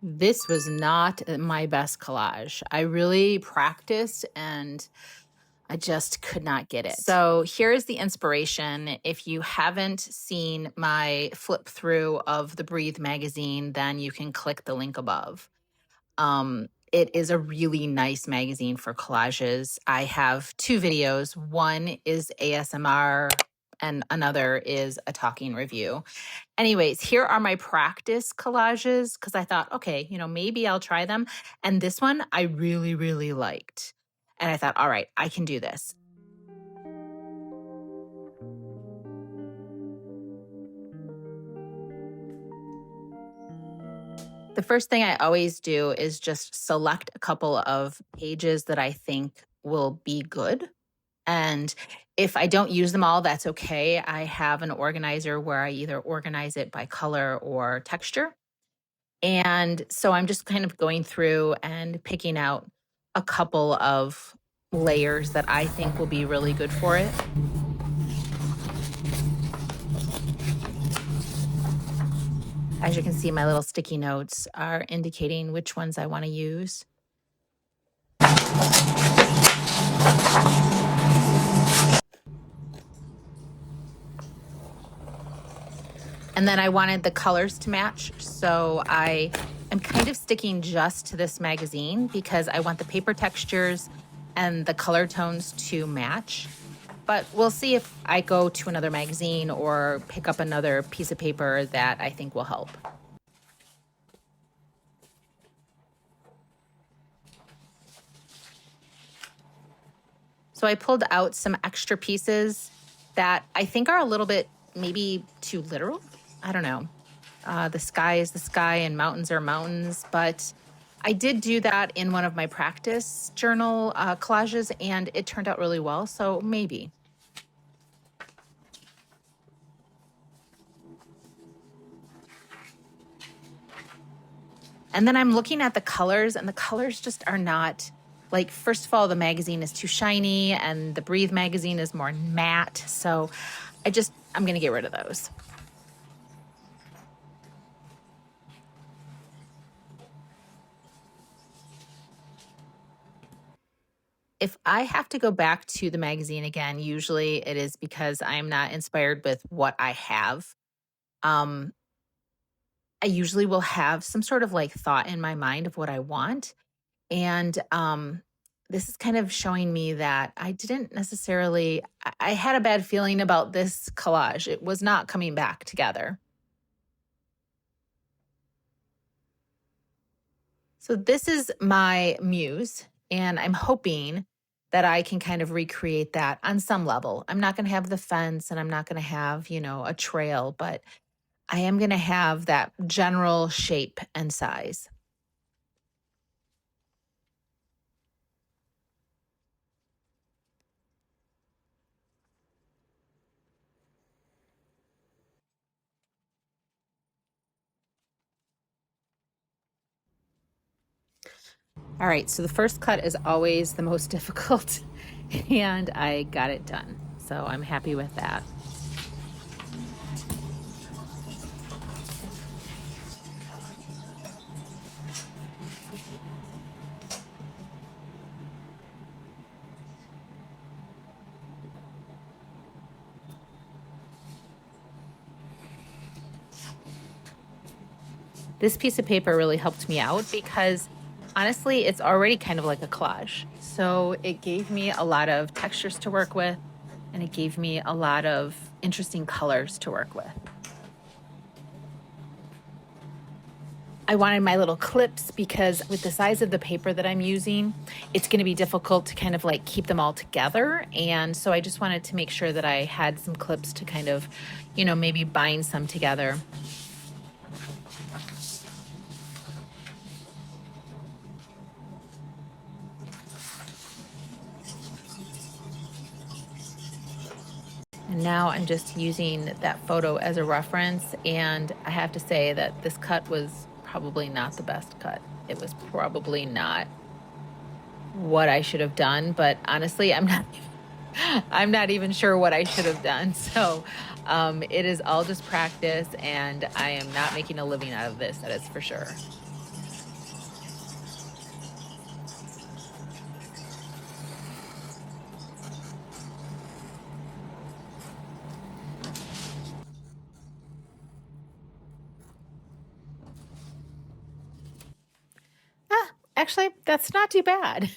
This was not my best collage. I really practiced and I just could not get it. So here's the inspiration. If you haven't seen my flip through of the Breathe magazine, then you can click the link above. It is a really nice magazine for collages. I have two videos. One is ASMR and another is a talking review. Anyways, here are my practice collages because I thought, okay, maybe I'll try them. And this one I really, really liked. And I thought, all right, I can do this. The first thing I always do is just select a couple of pages that I think will be good. And if I don't use them all, that's okay. I have an organizer where I either organize it by color or texture. And so I'm just kind of going through and picking out a couple of layers that I think will be really good for it. As you can see, my little sticky notes are indicating which ones I want to use. And then I wanted the colors to match. So I am kind of sticking just to this magazine because I want the paper textures and the color tones to match. But we'll see if I go to another magazine or pick up another piece of paper that I think will help. So I pulled out some extra pieces that I think are a little bit maybe too literal. I don't know. The sky is the sky and mountains are mountains, but I did do that in one of my practice journal collages and it turned out really well, so maybe. And then I'm looking at the colors and the colors just are not, like, first of all, the magazine is too shiny and the Breathe magazine is more matte. So I'm going to get rid of those. If I have to go back to the magazine again, usually it is because I'm not inspired with what I have. I usually will have some sort of like thought in my mind of what I want. And this is kind of showing me that I didn't necessarily, I had a bad feeling about this collage. It was not coming back together. So this is my muse, and I'm hoping that I can kind of recreate that on some level. I'm not going to have the fence and I'm not going to have, a trail, but I am going to have that general shape and size. All right, so the first cut is always the most difficult, and I got it done. So I'm happy with that. This piece of paper really helped me out because honestly, it's already kind of like a collage. So it gave me a lot of textures to work with, and it gave me a lot of interesting colors to work with. I wanted my little clips because with the size of the paper that I'm using, it's going to be difficult to kind of like keep them all together. And so I just wanted to make sure that I had some clips to kind of, maybe bind some together. And now I'm just using that photo as a reference. And I have to say that this cut was probably not the best cut. It was probably not what I should have done, but honestly, I'm not even sure what I should have done. So it is all just practice, and I am not making a living out of this, that is for sure. Actually, that's not too bad.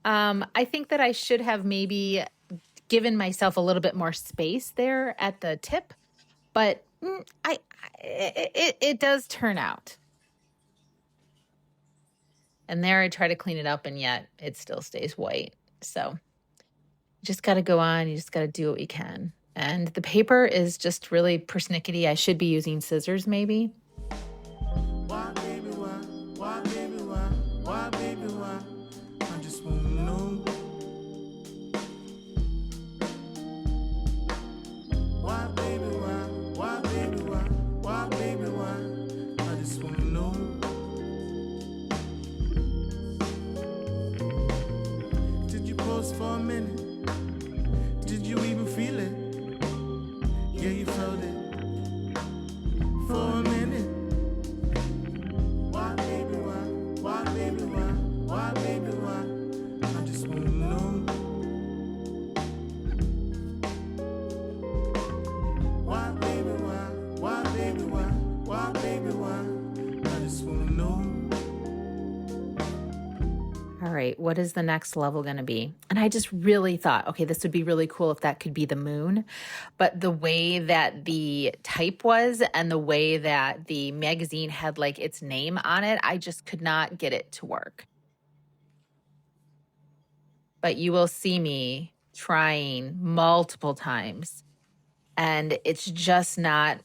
I think that I should have maybe given myself a little bit more space there at the tip, but it does turn out. And there I try to clean it up, and yet it still stays white. So you just got to go on. You just got to do what you can. And the paper is just really persnickety. I should be using scissors maybe. Why, baby, why? Why, baby, why? Why, baby, why? I just wanna know. Why, baby, why? Why, baby, why? Why, baby, why? I just wanna know. Did you pause for a minute? Did you even feel it? Yeah, you felt it for a minute. Why, baby, why? Why, baby, why? Why, baby, why? I just wanna know. Why, baby, why? Why, baby, why? Why, baby, why? I just wanna know. All right, what is the next level going to be? And I just really thought, okay, this would be really cool if that could be the moon. But the way that the type was and the way that the magazine had like its name on it, I just could not get it to work. But you will see me trying multiple times, and it's just not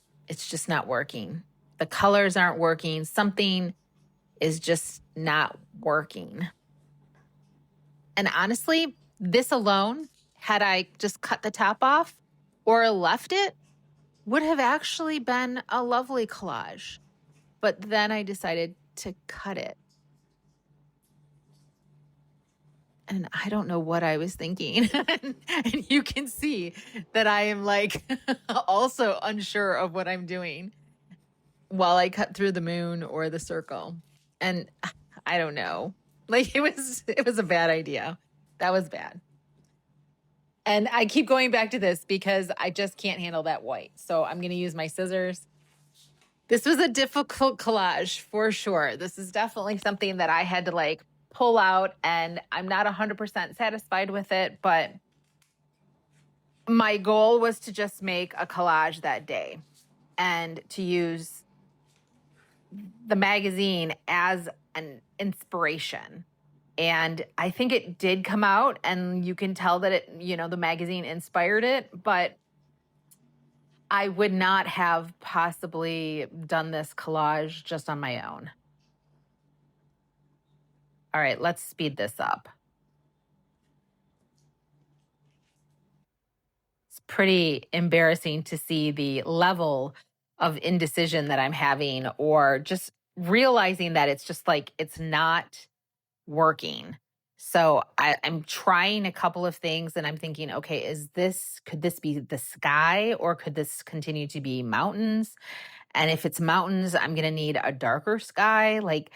working. The colors aren't working. Something is just not working. And honestly, this alone, had I just cut the top off or left it, would have actually been a lovely collage. But then I decided to cut it. And I don't know what I was thinking. And you can see that I am like also unsure of what I'm doing while I cut through the moon or the circle. And I don't know. Like it was a bad idea. That was bad. And I keep going back to this because I just can't handle that white. So I'm going to use my scissors. This was a difficult collage for sure. This is definitely something that I had to like pull out, and I'm not 100% satisfied with it, but my goal was to just make a collage that day and to use the magazine as an inspiration. And I think it did come out, and you can tell that it, the magazine inspired it, but I would not have possibly done this collage just on my own. All right, let's speed this up. It's pretty embarrassing to see the level of indecision that I'm having, or just realizing that it's just like it's not working. So I'm trying a couple of things, and I'm thinking, okay, could this be the sky, or could this continue to be mountains? And if it's mountains, I'm going to need a darker sky. Like,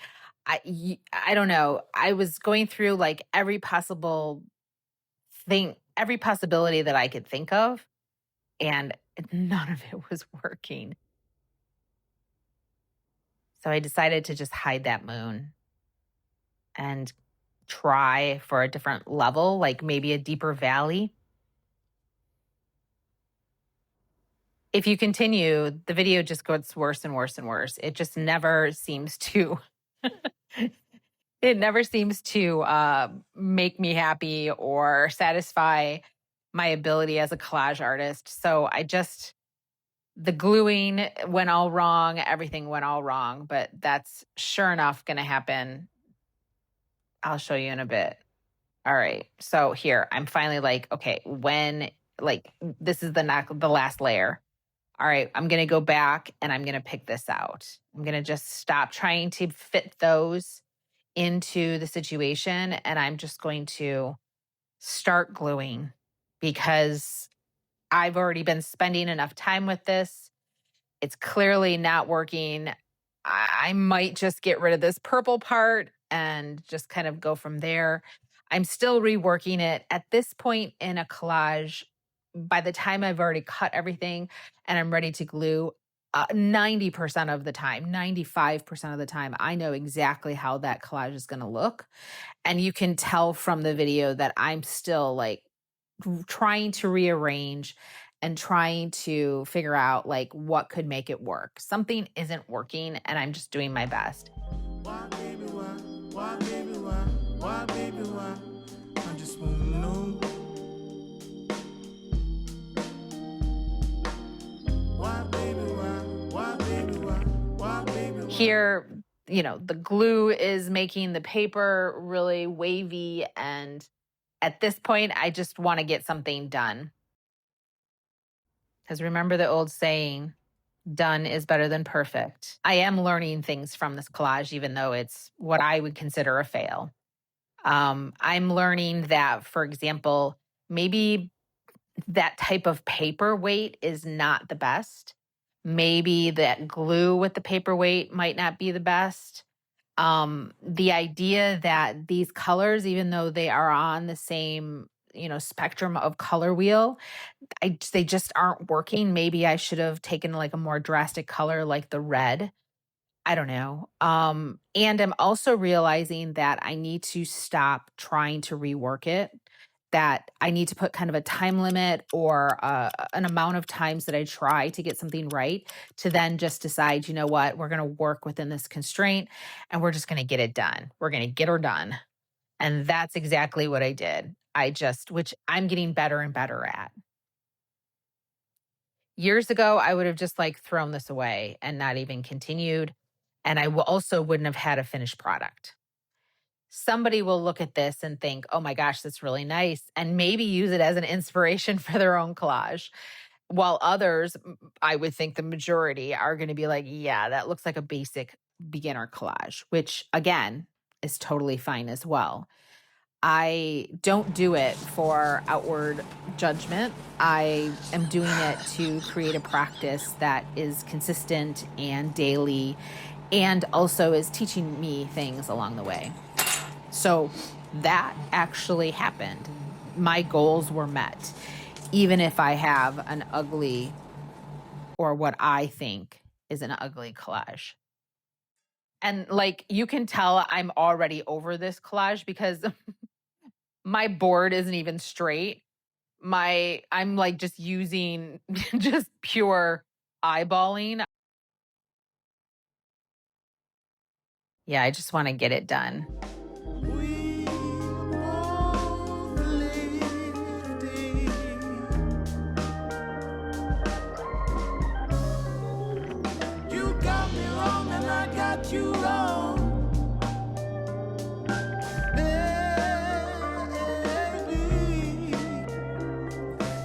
I don't know. I was going through like every possible thing, every possibility that I could think of, and none of it was working. So I decided to just hide that moon and try for a different level, like maybe a deeper valley. If you continue, the video just gets worse and worse and worse. It just never seems to it never seems to make me happy or satisfy my ability as a collage artist. So the gluing went all wrong, everything went all wrong, but that's sure enough going to happen. I'll show you in a bit. All right. So here, I'm finally like, okay, this is the last layer. All right, I'm going to go back and I'm going to pick this out. I'm going to just stop trying to fit those into the situation, and I'm just going to start gluing because I've already been spending enough time with this. It's clearly not working. I might just get rid of this purple part and just kind of go from there. I'm still reworking it. At this point in a collage, by the time I've already cut everything and I'm ready to glue, 90% of the time, 95% of the time, I know exactly how that collage is going to look. And you can tell from the video that I'm still like trying to rearrange and trying to figure out like what could make it work. Something isn't working and I'm just doing my best. Why, baby, why? Why, baby, why? Why, baby, why? I just wanna know. Why, baby, why? Why, baby, why? Why, baby, why? Here, the glue is making the paper really wavy. And at this point, I just want to get something done. Because remember the old saying, done is better than perfect. I am learning things from this collage, even though it's what I would consider a fail. I'm learning that, for example, maybe that type of paperweight is not the best. Maybe that glue with the paperweight might not be the best. The idea that these colors, even though they are on the same, spectrum of color wheel, they just aren't working. Maybe I should have taken like a more drastic color like the red. I don't know. And I'm also realizing that I need to stop trying to rework it, that I need to put kind of a time limit or an amount of times that I try to get something right to then just decide, you know what, we're going to work within this constraint and we're just going to get it done. We're going to get her done. And that's exactly what I did. Which I'm getting better and better at. Years ago, I would have just like thrown this away and not even continued. And also wouldn't have had a finished product. Somebody will look at this and think, oh my gosh, that's really nice. And maybe use it as an inspiration for their own collage. While others, I would think the majority are going to be like, yeah, that looks like a basic beginner collage, which again is totally fine as well. I don't do it for outward judgment. I am doing it to create a practice that is consistent and daily and also is teaching me things along the way. So that actually happened. My goals were met, even if I have an ugly or what I think is an ugly collage. And like you can tell I'm already over this collage because my board isn't even straight. I'm like just using just pure eyeballing. Yeah, I just want to get it done. We both lifted. You got me wrong and I got you wrong. Baby,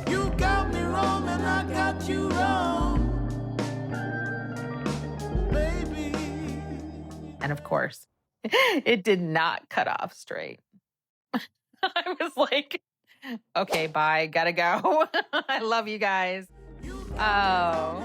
you got me wrong and I got you wrong. Baby. And of course, it did not cut off straight. I was like, okay, bye, gotta go. I love you guys. Oh.